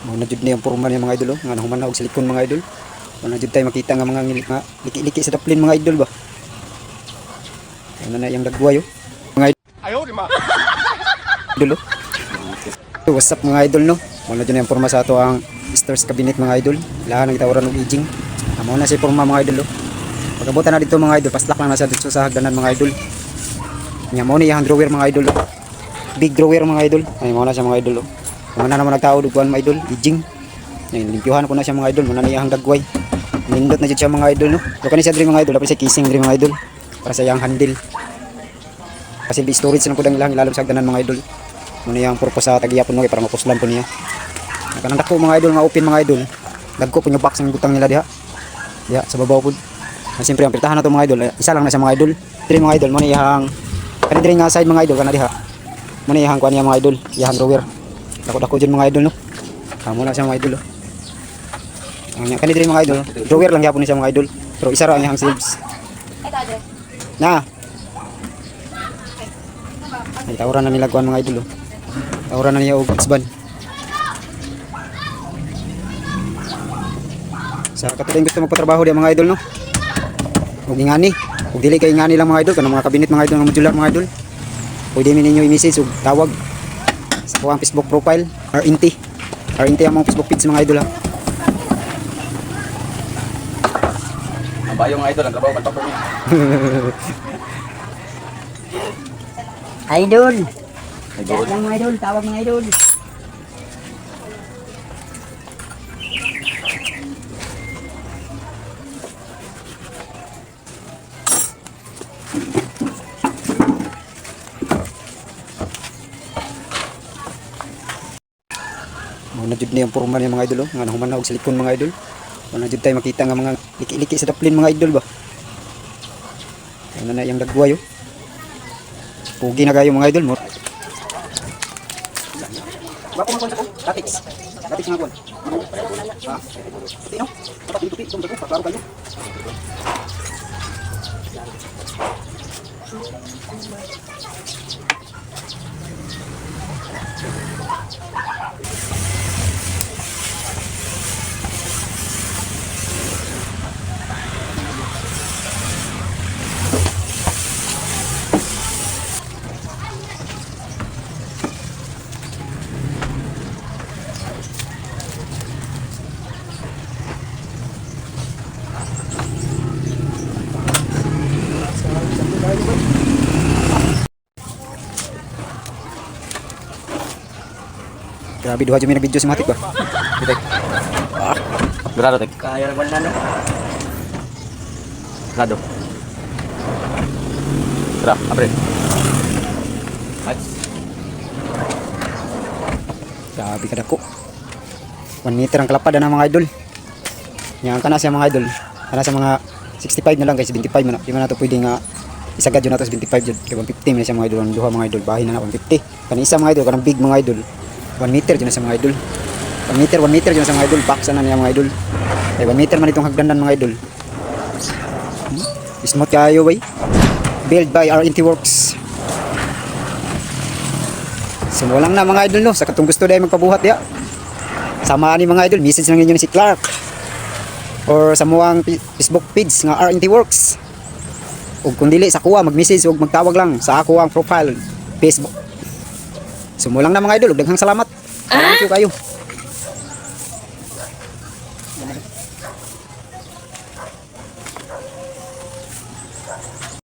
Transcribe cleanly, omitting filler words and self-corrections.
Muna jud na yung porma niya mga idol, nga nahuman na og silikon mga idol. Muna jud tayo makita nga mga liki-liki sa daplin mga idol ba. Ano na yung dagway mga idol. Ayaw di ma. Idol. What's up mga idol no? Muna jud na yung porma sa ato ang stars cabinet mga idol. Lahan ng tawran og ijing. Amo na si porma mga idol. Pagabutan na dito mga idol, paslak lang na sa dito sa hagdanan mga idol. Nya mo ni yung drawer mga idol. Big drawer mga idol. Ay mo na siya mga idol. Mga na naman nagtao duguan mga idol, ijing. Yan, limpyuhan ko na siya mga idol, muna na iyang dagway. Nindot na dyan siya mga idol, no? Doon kanisa diri mga idol, dapat siya kissing diri mga idol. Para sa iyang handle. Kasi storage lang po lang ilang ilalom sa hagdanan mga idol. Muna yung purpose sa tagiyapon mo, para mapuslan po niya. Nakanang dako mga idol, nga open mga idol. Dagko po yung box ng butang nila diha. Diha, sa babaw po. Siyempre, ang pirtahan na ito mga idol, isa lang na sa mga idol. Diri mga idol, muna iyang, kanina diri nga side mga idol, kana diha. Muna iyang kuha niya mga idol, iyang drawer. Dako-dako dyan mga idol no. Kamo na siya mga idol. Ang kanina diri mga idol, drawer lang gyapon ni siya mga idol. Pero isa ra ang iyang sleeves. Na. Ay tawran na nila kuan mga idol. Tawran na niya og isban. Sa katulad gusto magpatrabaho di mga idol no. Ug ingani, ug dili kay ingani lang mga idol kanang mga kabinet mga idol ng modular mga idol. Pwede mi ninyo i-message ug tawag sa kuang Facebook profile RNT. RNT ang mga Facebook page mga idol ha. Ang bayo mga idol, ang trabaho kan pa Idol. Idol lang mga idol, tawag mga idol. Muna jud na yung porma niya mga idol nga nahuman na og silikon mga idol. Muna jud tayo makita nga mga liki-liki sa daplin mga idol ba. Ano na yung dagway Pugi na kayo mga idol mo. Bako mo ko Latix. Latix nga bon. Ha? Tino. Dapat dito dito dito klaro kayo. Grabe duha jud mi video si Matik ba. Grado tek. Kaya naman na no. Grado. Tara, apre. Grabe ka dako. 1 meter ang kalapad na mga idol. Yan kana siya mga idol. Kana sa mga 65 na lang guys, 75 man. Di man nato pwede nga isagad yun nato sa 25 jud. Kay 150 man siya mga idol, ang duha mga idol, bahin na 150. Kana isa mga idol, kanang big mga idol. 1 meter dyan sa mga idol. 1 meter dyan sa mga idol. Baksa na niya mga idol. Ay 1 meter man itong hagdanan mga idol. Smooth kayo bay. Build by RNT Works. Simulang na mga idol no. Sa katong gusto dahil magpabuhat ya. Samaan ni mga idol. Message lang ninyo ni si Clark. Or sa muang Facebook page nga RNT Works. Ug kung dili sa kuha mag-message ug magtawag lang sa ako ang profile Facebook. Sumulang na mga idol, daghang salamat. Thank you kayo.